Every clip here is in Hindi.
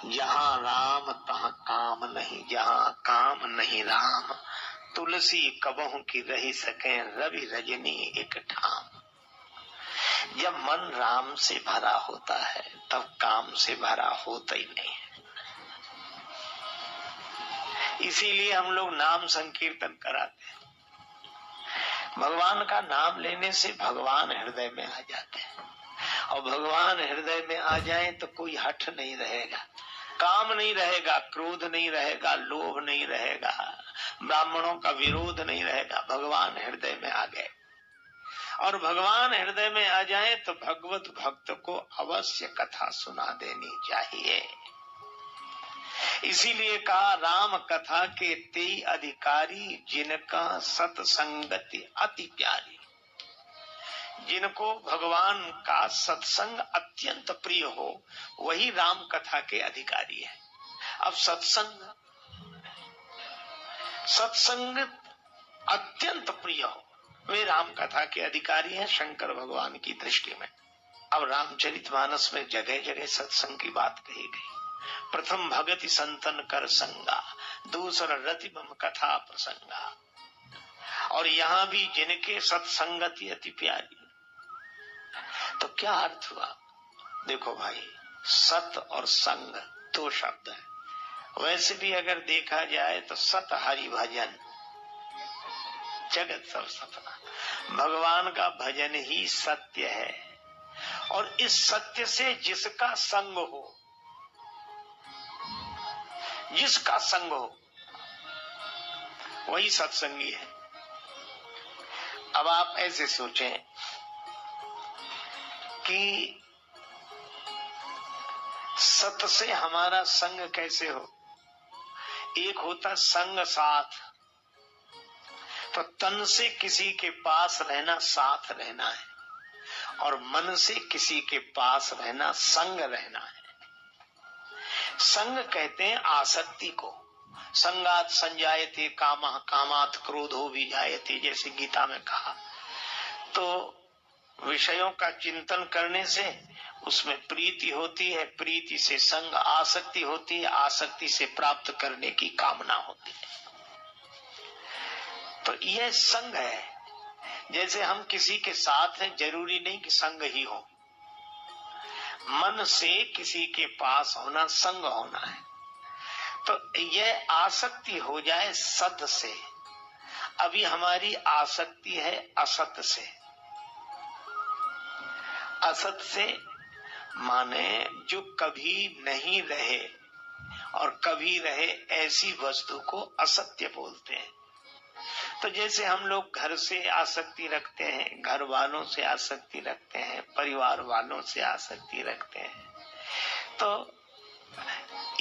जहाँ राम तहाँ काम नहीं, जहाँ काम नहीं राम, तुलसी कबहू की रही सके रवि रजनी एक ठाम। जब मन राम से भरा होता है तब काम से भरा होता ही नहीं है। इसीलिए हम लोग नाम संकीर्तन कराते हैं। भगवान का नाम लेने से भगवान हृदय में आ जाते हैं, और भगवान हृदय में आ जाए तो कोई हठ नहीं रहेगा, काम नहीं रहेगा, क्रोध नहीं रहेगा, लोभ नहीं रहेगा, ब्राह्मणों का विरोध नहीं रहेगा। भगवान हृदय में आ गए, और भगवान हृदय में आ जाए तो भगवत भक्त को अवश्य कथा सुना देनी चाहिए। इसीलिए कहा राम कथा के तेई अधिकारी, जिनका सत्संगति अति प्यारी। जिनको भगवान का सत्संग अत्यंत प्रिय हो वही राम कथा के अधिकारी है। अब सत्संग अत्यंत प्रिय हो वे राम कथा के अधिकारी हैं शंकर भगवान की दृष्टि में। अब रामचरितमानस में जगह जगह सत्संग की बात कही गई। प्रथम भगति संतन कर संगा, दूसरा रति मम कथा प्रसंगा। और यहाँ भी जिनके सत्संगति अति प्यारी। तो क्या अर्थ हुआ? देखो भाई, सत और संग दो शब्द है। वैसे भी अगर देखा जाए तो सत हरि भजन, जगत सब सपना। भगवान का भजन ही सत्य है, और इस सत्य से जिसका संग हो, जिसका संग हो वही सत्संगी है। अब आप ऐसे सोचें कि सत से हमारा संग कैसे हो। एक होता संग साथ, तो तन से किसी के पास रहना साथ रहना है, और मन से किसी के पास रहना संग रहना है। संग कहते हैं आसक्ति को। संगात संजायते कामः, कामात् क्रोधो विजायते, जैसे गीता में कहा। तो विषयों का चिंतन करने से उसमें प्रीति होती है, प्रीति से संग, आसक्ति होती है, आसक्ति से प्राप्त करने की कामना होती है। तो यह संग है। जैसे हम किसी के साथ हैं, जरूरी नहीं कि संग ही हो। मन से किसी के पास होना संग होना है। तो यह आसक्ति हो जाए सत से। अभी हमारी आसक्ति है असत से। असत से माने जो कभी नहीं रहे और कभी रहे ऐसी वस्तु को असत्य बोलते हैं। तो जैसे हम लोग घर से आसक्ति रखते हैं, घर वालों से आसक्ति रखते हैं, परिवार वालों से आसक्ति रखते हैं, तो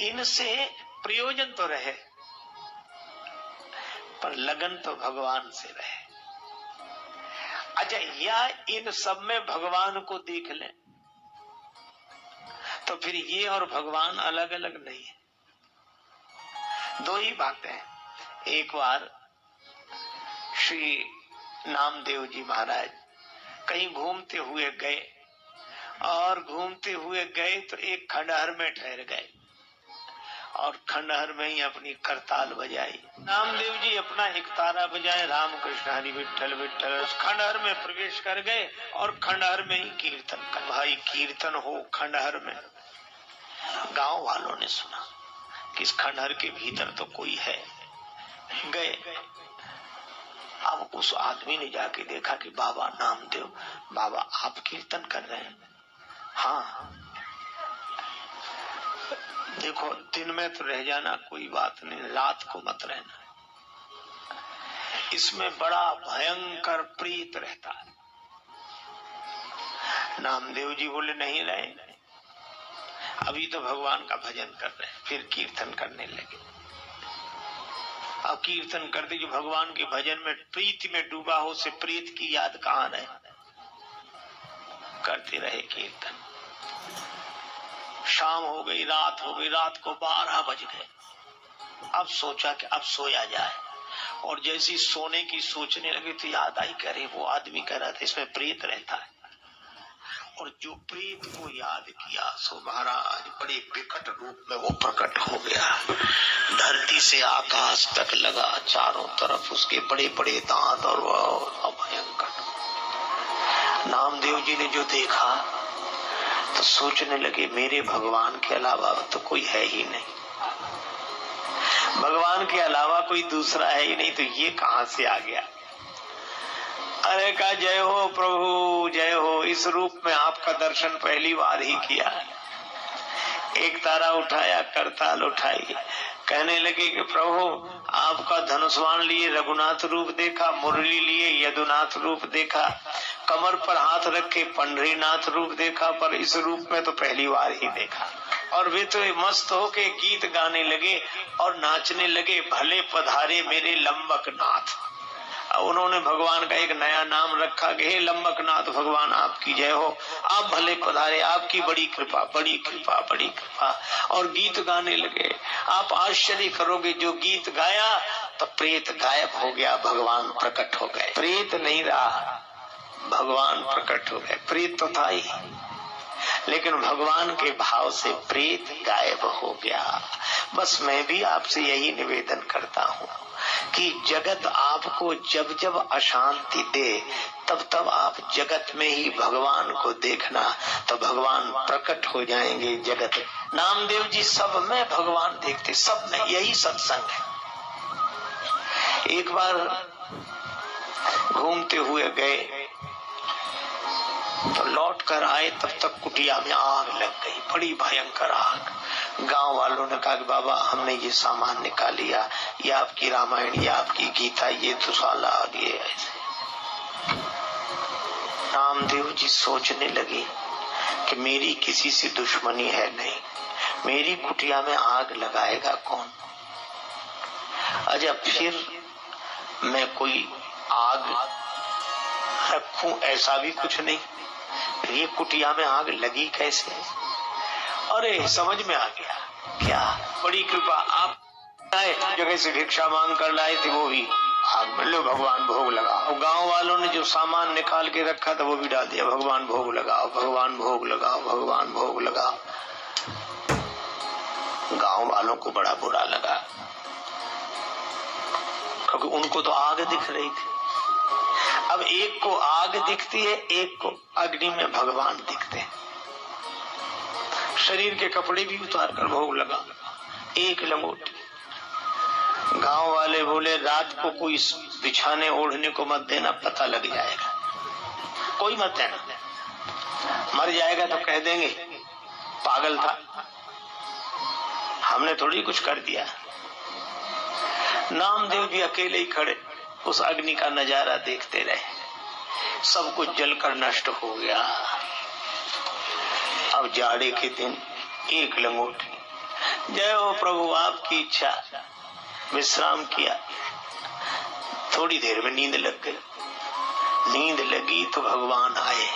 इनसे प्रयोजन तो रहे पर लगन तो भगवान से रहे। अच्छा, या इन सब में भगवान को देख लें तो फिर ये और भगवान अलग अलग नहीं है, दो ही बातें हैं। एक बार श्री नामदेव जी महाराज कहीं घूमते हुए गए, और घूमते हुए गए तो एक खंडहर में ठहर गए, और खंडहर में ही अपनी करताल बजाई। नामदेव जी अपना एक तारा बजाए, राम कृष्ण हरि विठ्ठल विठ्ठल। उस खंडहर में प्रवेश कर गए और खंडहर में ही कीर्तन कर। भाई कीर्तन हो खंडहर में, गांव वालों ने सुना कि इस खंडहर के भीतर तो कोई है। गए, अब उस आदमी ने जाके देखा कि बाबा नामदेव, बाबा आप कीर्तन कर रहे हैं? हाँ। देखो, दिन में तो रह जाना कोई बात नहीं, रात को मत रहना, इसमें बड़ा भयंकर प्रीत रहता है। नामदेव जी बोले नहीं रहे, अभी तो भगवान का भजन कर रहे हैं। फिर कीर्तन करने लगे। अब कीर्तन करते जो भगवान के भजन में प्रीति में डूबा हो, से प्रीत की याद कहाँ रहे। करते रहे कीर्तन। शाम हो गई, रात हो गई, रात को 12 बज गए। अब सोचा कि अब सोया जाए, और जैसी सोने की सोचने लगे तो याद आई, करे वो आदमी कह रहा था इसमें प्रीत रहता है। और जो प्रेत को याद किया सो महाराज बड़े विकट रूप में वो प्रकट हो गया। धरती से आकाश तक लगा, चारों तरफ उसके बड़े बड़े दांत और वह भयंकर। नामदेव जी ने जो देखा तो सोचने लगे मेरे भगवान के अलावा तो कोई है ही नहीं, भगवान के अलावा कोई दूसरा है ही नहीं, तो ये कहां से आ गया। अरे का जय हो प्रभु जय हो, इस रूप में आपका दर्शन पहली बार ही किया। एक तारा उठाया, करताल उठाई, कहने लगे कि प्रभु आपका धनुष्वाण लिए रघुनाथ रूप देखा, मुरली लिए यदुनाथ रूप देखा, कमर पर हाथ रखे पंढरीनाथ रूप देखा, पर इस रूप में तो पहली बार ही देखा। और वे तो मस्त होके गीत गाने लगे और नाचने लगे, भले पधारे मेरे लंबक नाथ। उन्होंने भगवान का एक नया नाम रखा कि हे लंबकनाथ भगवान आपकी जय हो, आप भले पधारे, आपकी बड़ी कृपा बड़ी कृपा बड़ी कृपा। और गीत गाने लगे। आप आश्चर्य करोगे, जो गीत गाया तो प्रेत गायब हो गया, भगवान प्रकट हो गए। प्रेत नहीं रहा, भगवान प्रकट हो गए। प्रेत तो था ही, लेकिन भगवान के भाव से प्रेत गायब हो गया। बस मैं भी आपसे यही निवेदन करता हूँ कि जगत आपको जब जब अशांति दे तब तब आप जगत में ही भगवान को देखना, तो भगवान प्रकट हो जाएंगे जगत। नामदेव जी सब में भगवान देखते, सब में, यही सत्संग है। एक बार घूमते हुए गए तो लौट कर आए, तब तक कुटिया में आग लग गई, बड़ी भयंकर आग। गांव वालों ने कहा कि बाबा हमने ये सामान निकाल लिया, ये आपकी रामायण, ये आपकी गीता, ये दुशाला आ गए। ऐसे नामदेव जी सोचने लगे कि मेरी किसी से दुश्मनी है नहीं, मेरी कुटिया में आग लगाएगा कौन। अच्छा फिर मैं कोई आग रखूं ऐसा भी कुछ नहीं, ये कुटिया में आग लगी कैसे। अरे समझ में आ गया, क्या बड़ी कृपा। आप जगह से भिक्षा मांग कर लाए थे, वो भी आग में, लो भगवान भोग लगाओ। गांव वालों ने जो सामान निकाल के रखा था वो भी डाल दिया, भगवान भोग लगाओ भगवान भोग लगाओ भगवान भोग लगाओ। गांव वालों को बड़ा बुरा लगा, क्योंकि उनको तो आग दिख रही थी। अब एक को आग दिखती है, एक को अग्नि में भगवान दिखते हैं। शरीर के कपड़े भी उतार कर भोग लगा, एक लंगोटी। गांव वाले बोले रात को कोई बिछाने ओढ़ने को मत देना, पता लग जाएगा, कोई मत देना, मर जाएगा तो कह देंगे पागल था, हमने थोड़ी कुछ कर दिया। नामदेव जी अकेले ही खड़े उस अग्नि का नजारा देखते रहे, सब कुछ जलकर नष्ट हो गया। अब जाड़े के दिन एक लंगोटी, जय हो प्रभु आपकी इच्छा, विश्राम किया। थोड़ी देर में नींद लग गई। नींद लगी तो भगवान आए।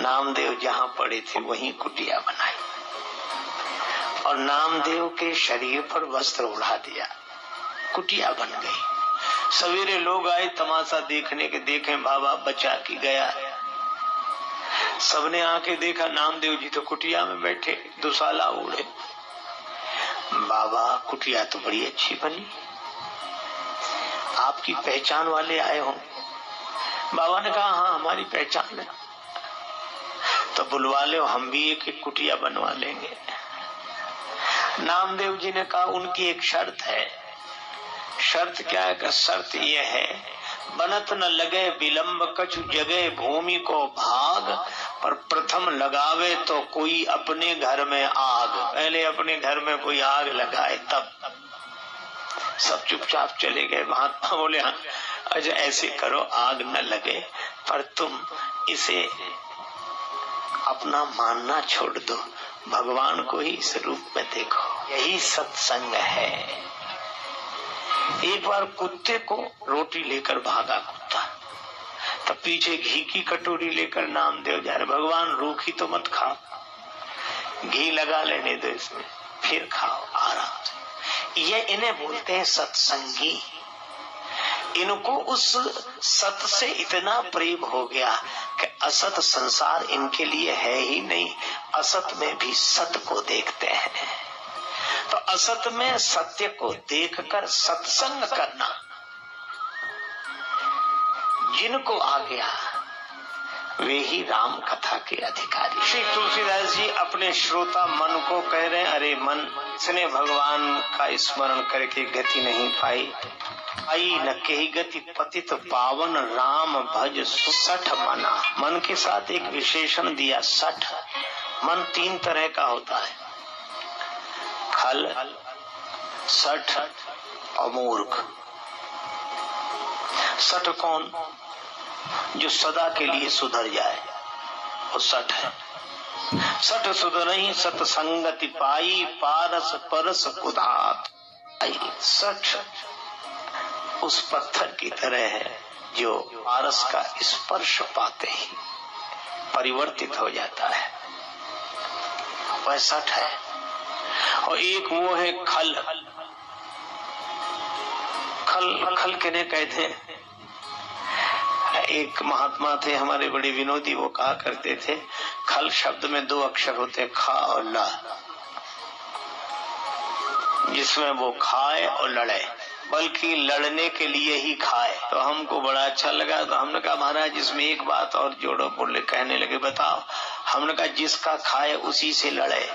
नामदेव जहां पड़े थे वहीं कुटिया बनाई और नामदेव के शरीर पर वस्त्र उड़ा दिया, कुटिया बन गई। सवेरे लोग आए तमाशा देखने के, देखें बाबा बचा के गया। सबने आके देखा नामदेव जी तो कुटिया में बैठे, दुशाला उड़े। बाबा कुटिया तो बड़ी अच्छी बनी, आपकी पहचान वाले आए हों। बाबा ने कहा हाँ हमारी पहचान है, तो बुलवा ले, हम भी एक एक कुटिया बनवा लेंगे। नामदेव जी ने कहा उनकी एक शर्त है। शर्त क्या है कि शर्त यह है बनत न लगे विलंब कछु जगह भूमि को भाग, पर प्रथम लगावे तो कोई अपने घर में आग। पहले अपने घर में कोई आग लगाए तब। सब चुपचाप चले गए। महात्मा बोले हाँ अच्छा ऐसे करो आग न लगे, पर तुम इसे अपना मानना छोड़ दो, भगवान को ही इस रूप में देखो। यही सत्संग है। एक बार कुत्ते को रोटी लेकर भागा कुत्ता, तब पीछे घी की कटोरी लेकर नामदेव जा रहे। भगवान रूखी तो मत खाओ, घी लगा लेने दो इसमें, फिर खाओ आराम से। ये इन्हें बोलते हैं सत्संगी। इनको उस सत से इतना प्रेम हो गया कि असत संसार इनके लिए है ही नहीं, असत में भी सत को देखते हैं। तो असत में सत्य को देखकर सत्संग करना जिनको आ गया वे ही राम कथा के अधिकारी। श्री तुलसीदास जी अपने श्रोता मन को कह रहे हैं, अरे मन, इसने भगवान का स्मरण करके गति नहीं पाई, आई न कही गति पतित पावन राम भज सठ मना। मन के साथ एक विशेषण दिया, सठ। मन तीन तरह का होता है, खल, सठ और मूर्ख। सठ कौन? जो सदा के लिए सुधर जाए, वो सठ है। सठ सुधरहि सतसंगति पाई, पारस परस कुधात। सठ उस पत्थर की तरह है जो पारस का स्पर्श पाते ही परिवर्तित हो जाता है, वह सठ है। और एक वो है खल। खल खल किन्हें कहते हैं? एक महात्मा थे हमारे बड़े विनोदी, वो कहा करते थे खल शब्द में दो अक्षर होते, खा और ला, जिसमें वो खाए और लड़े, बल्कि लड़ने के लिए ही खाए। तो हमको बड़ा अच्छा लगा, तो हमने कहा महाराज इसमें एक बात और जोड़ो। बोले, कहने लगे बताओ। हमने कहा जिसका खाए उसी से लड़े।